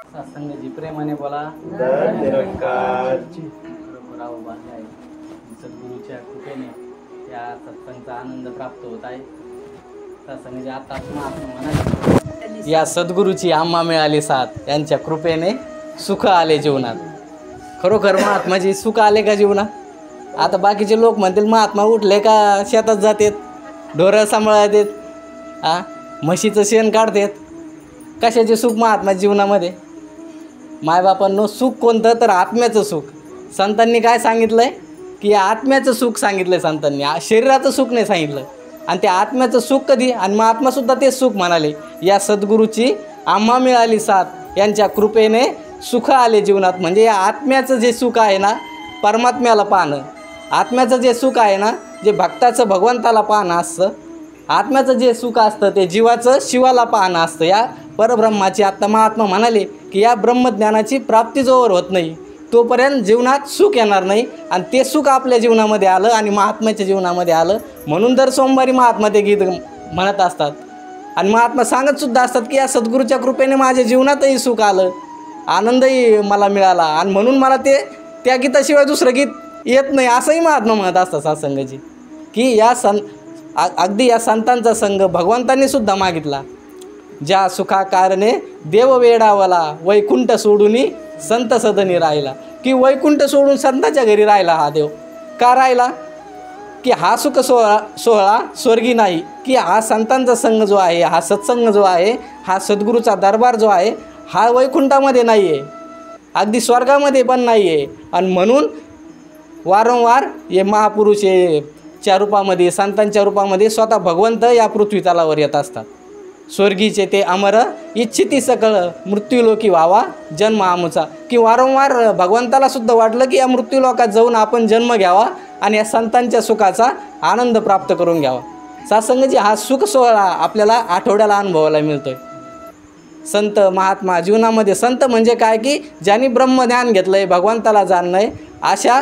सत्संगाची प्रेमाने बोला सद्गुरूच्या कृपेने या सत्संगाचा आनंद प्राप्त होत आहे. सत्संगाची आता या सद्गुरूची आम्हा मिळाली साथ, यांच्या कृपेने सुख आले जीवनात. खरोखर महात्माजी सुख आले का जीवनात? आता बाकीचे लोक म्हणतील महात्मा उठले का शेतात जातात, ढोरं सांभाळतात, म्हशीचं शेण काढतात. कशाचे सुख महात्मा जीवनामध्ये? मायबापांनो, सुख कोणतं तर आत्म्याचं सुख. संतांनी काय सांगितलं आहे की आत्म्याचं सुख सांगितलं आहे संतांनी, शरीराचं सुख नाही सांगितलं. आणि ते आत्म्याचं सुख कधी? आणि महात्मासुद्धा तेच सुख म्हणाले, या सद्गुरूची आम्हा मिळाली साथ, यांच्या कृपेने सुख आले जीवनात. म्हणजे या आत्म्याचं जे सुख आहे ना, परमात्म्याला पाहणं. आत्म्याचं जे सुख आहे ना, जे भक्ताचं भगवंताला पाहणं असतं. आत्म्याचं जे सुख असतं ते जीवाचं शिवाला पाहणं असतं. या परब्रह्माची आत्ता महात्मा म्हणाले की या ब्रह्मज्ञानाची प्राप्ती जोवर होत नाही तोपर्यंत जीवनात सुख येणार नाही. आणि ते सुख आपल्या जीवनामध्ये आलं आणि महात्म्याच्या जीवनामध्ये आलं. म्हणून दर सोमवारी महात्मा ते गीत म्हणत असतात आणि महात्मा सांगतसुद्धा असतात की या सद्गुरूच्या कृपेने माझ्या जीवनातही सुख आलं, आनंदही मला मिळाला. आणि म्हणून मला ते त्या गीताशिवाय दुसरं गीत येत नाही असंही महात्मा म्हणत असतात सत्संगाची. की या अगदी या संतांचा संघ भगवंतांनी सुद्धा मागितला. ज्या सुखा कारणे देव वेडावला, वैकुंठ सोडून संत सदनी राहिला. की वैकुंठ सोडून संतांच्या घरी राहिला हा देव. का राहिला? की हा सुख सोहळा स्वर्गी नाही, की हा संतांचा संघ जो आहे, हा सत्संग जो आहे, हा सद्गुरूचा दरबार जो आहे, हा वैकुंठामध्ये नाही आहे, अगदी स्वर्गामध्ये पण नाही आहे. आणि म्हणून वारंवार हे महापुरुष च्या रूपामध्ये, संतांच्या रूपामध्ये स्वतः भगवंत या पृथ्वी तलावर येत असतात. स्वर्गीचे ते अमर इच्छिती सकळ, मृत्यूलोकी व्हावा जन्म आमुचा. की वारंवार भगवंताला सुद्धा वाटलं की या मृत्यूलोकात जाऊन आपण जन्म घ्यावा आणि या संतांच्या सुखाचा आनंद प्राप्त करून घ्यावा. सत्संगाची हा सुख सोहळा आपल्याला आठवड्याला अनुभवायला मिळतोय. संत महात्मा जीवनामध्ये, संत म्हणजे काय की ज्यांनी ब्रह्मज्ञान घेतलं आहे, भगवंताला जाणलं आहे, अशा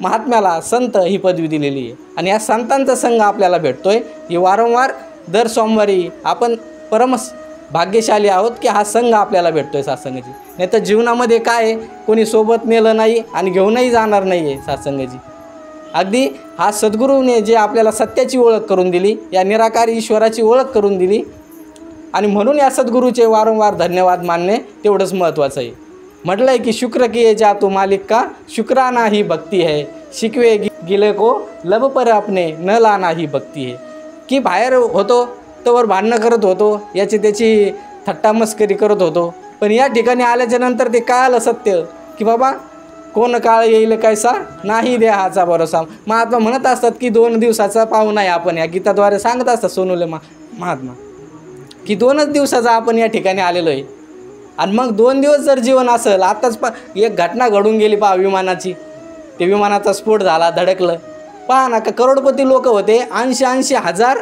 महात्म्याला संत ही पदवी दिलेली आहे. आणि या संतांचा संघ आपल्याला भेटतोय. ही वारंवार दर सोमवारी आपण परमच भाग्यशाली आहोत की हा संघ आपल्याला भेटतोय सत्संगाची. नाही तर जीवनामध्ये काय आहे, कोणी सोबत नेलं नाही आणि घेऊनही जाणार नाही आहे सत्संगाची. अगदी हा सद्गुरूने जे आपल्याला सत्याची ओळख करून दिली, या निराकारी ईश्वराची ओळख करून दिली, आणि म्हणून या सद्गुरूचे वारंवार धन्यवाद मानणे तेवढंच महत्त्वाचं आहे. म्हटलं आहे की शुक्र किए जा तू मालिक का, शुक्राना ही भक्ती है, शिकवे गिले को लब पर अपने न लाना ही भक्ती है. की बाहेर होतो तोवर भांडणं करत होतो, याची त्याची थट्टा मस्करी करत होतो, पण या ठिकाणी आल्याच्या नंतर ते कळालं सत्य की बाबा कोण काळ येईल कैसा नाही देहाचा भरोसा. महात्मा म्हणत असतात की 2 दिवसाचा पाहुणा आहे आपण, या गीताद्वारे सांगत असतात सोनुले महात्मा की 2च दिवसाचा आपण या ठिकाणी आलेलो आहे. आणि मग 2 दिवस जर जीवन असेल, आत्ताच एक घटना घडून गेली पहा विमानाची. ते विमानाचा स्फोट झाला, धडकलं. पहा ना, का करोडपती लोक होते, 80 हजार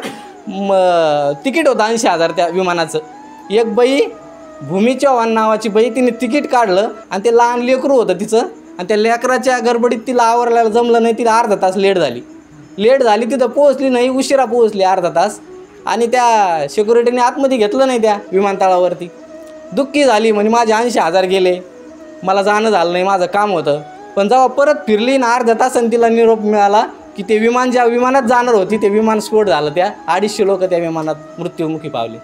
तिकीट होतं, 80 हजार त्या विमानाचं. एक बाई, भूमी चव्हाण नावाची बाई, तिने तिकीट काढलं आणि ते लहान लेकरू होतं तिचं, आणि त्या लेकराच्या गडबडीत तिला आवरायला जमलं नाही. तिला अर्धा तास लेट झाली, तिथं पोहोचली नाही, उशिरा पोहोचली अर्धा तास. आणि त्या सिक्युरिटीने आतमध्ये घेतलं नाही त्या विमानतळावरती. दुःखी झाली, म्हणजे माझे 80 हजार गेले, मला जाणं झालं नाही, माझं काम होतं. पण जेव्हा परत फिरली ना अर्धा तासाने तिला निरोप मिळाला की ते विमान ज्या विमानात जाणार होती ते विमान स्फोट झालं. त्या 250 लोक त्या विमानात मृत्युमुखी पावले.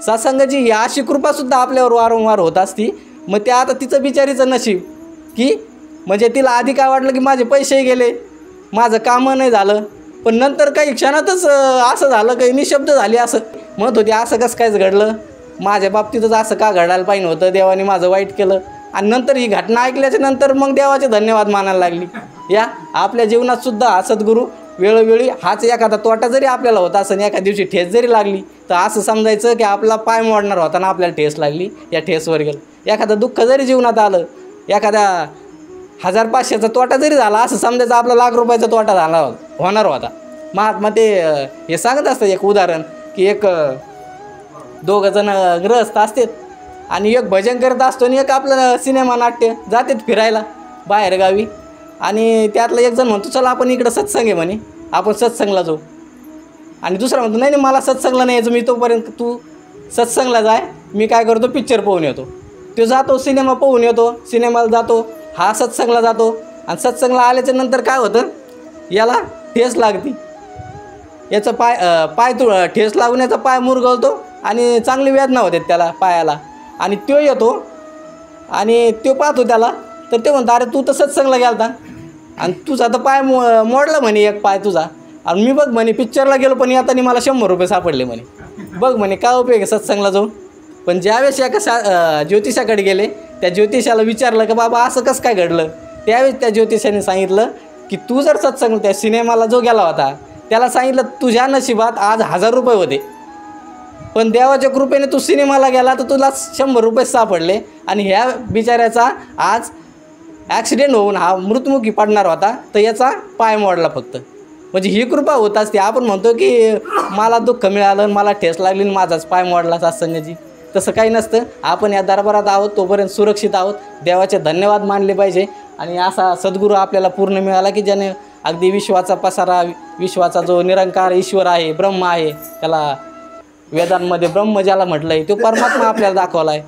सत्संगाची या अशी कृपासुद्धा आपल्यावर वारंवार होत असती. मग त्या आता तिचं बिचारीचं नशीब की म्हणजे तिला आधी काय वाटलं की माझे पैसेही गेले, माझं कामं नाही झालं, पण नंतर काही क्षणातच असं झालं, काही निशब्द झाली. असं म्हणत होती असं कसं कायच घडलं, माझ्या बाबतीतच असं का घडायला पाहिजे होतं, देवाने माझं वाईट केलं. आणि नंतर ही घटना ऐकल्याच्या नंतर मग देवाचे धन्यवाद मानायला लागली. या आपल्या जीवनातसुद्धा हा सद्गुरू वेळोवेळी हाच एखादा तोटा जरी आपल्याला होता असं, एखाद्या दिवशी ठेस जरी लागली तर असं समजायचं की आपला पाय मोडणार होता ना, आपल्याला ठेस लागली, या ठेसवर गेलं. एखादं दुःख जरी जीवनात आलं, एखाद्या 1500चा तोटा जरी झाला, असं समजायचं आपला लाख रुपयाचा तोटा होणार होता. महात्मा ते हे सांगत असतात एक उदाहरण की एक 2 जण गृहस्थ असतात आणि एक भजन करत असतो आणि एक आपलं सिनेमा नाट्य जातात फिरायला बाहेरगावी. आणि त्यातला एक जण म्हणतो चला आपण इकडं सत्संग आहे म्हणे, आपण सत्संगला जाऊ. आणि दुसरा म्हणतो नाही मला सत्संगला नाही यायचं, मी तोपर्यंत तू सत्संगला जाय मी काय करतो पिक्चर पाहून येतो. तो जातो सिनेमा पाहून येतो, सिनेमाला जातो, हा सत्संगला जातो. आणि सत्संगला आल्याच्या नंतर काय होतं, याला ठेस लागती, याचं पाय ठेस लागून याचा पाय मुरगळतो आणि चांगली वेदना होते त्याला पायाला. आणि तो येतो आणि तो पाहतो त्याला, तर ते म्हणतो अरे तू तर सत्संगला गेलता आणि तुझा तर पाय मोडला म्हणे एक पाय तुझा. आणि मी बघ म्हणे पिक्चरला गेलो पण येताना मला 100 रुपये सापडले म्हणे. बघ म्हणे काय उपयोग आहे सत्संगला जाऊन. पण ज्यावेळेस एका ज्योतिषाकडे गेले, त्या ज्योतिषाला विचारलं की बाबा असं कसं काय घडलं. त्यावेळेस त्या ज्योतिषाने सांगितलं की तू जर सत्संग त्या सिनेमाला जो गेला होता त्याला सांगितलं तुझ्या नशिबात आज 1000 रुपये होते, पण देवाच्या कृपेने तू सिनेमाला गेला तर तुला 100 रुपये सापडले. आणि ह्या बिचाऱ्याचा आज ॲक्सिडेंट होऊन हा मृत्युमुखी पडणार होता, तर याचा पाय मोडला फक्त. म्हणजे ही कृपा होत असते. आपण म्हणतो की मला दुःख मिळालं, मला ठेस लागली आणि माझाच पाय मोडला सत्संगाची. तसं काही नसतं. आपण या दरबारात आहोत तोपर्यंत सुरक्षित आहोत. देवाचे धन्यवाद मानले पाहिजे. आणि असा सद्गुरू आपल्याला पूर्ण मिळाला की ज्याने अगदी विश्वाचा पसारा, विश्वाचा जो निरंकार ईश्वर आहे, ब्रह्म आहे, त्याला वेदांमध्ये ब्रह्म ज्याला म्हटलं आहे तो परमात्मा आपल्याला दाखवला आहे.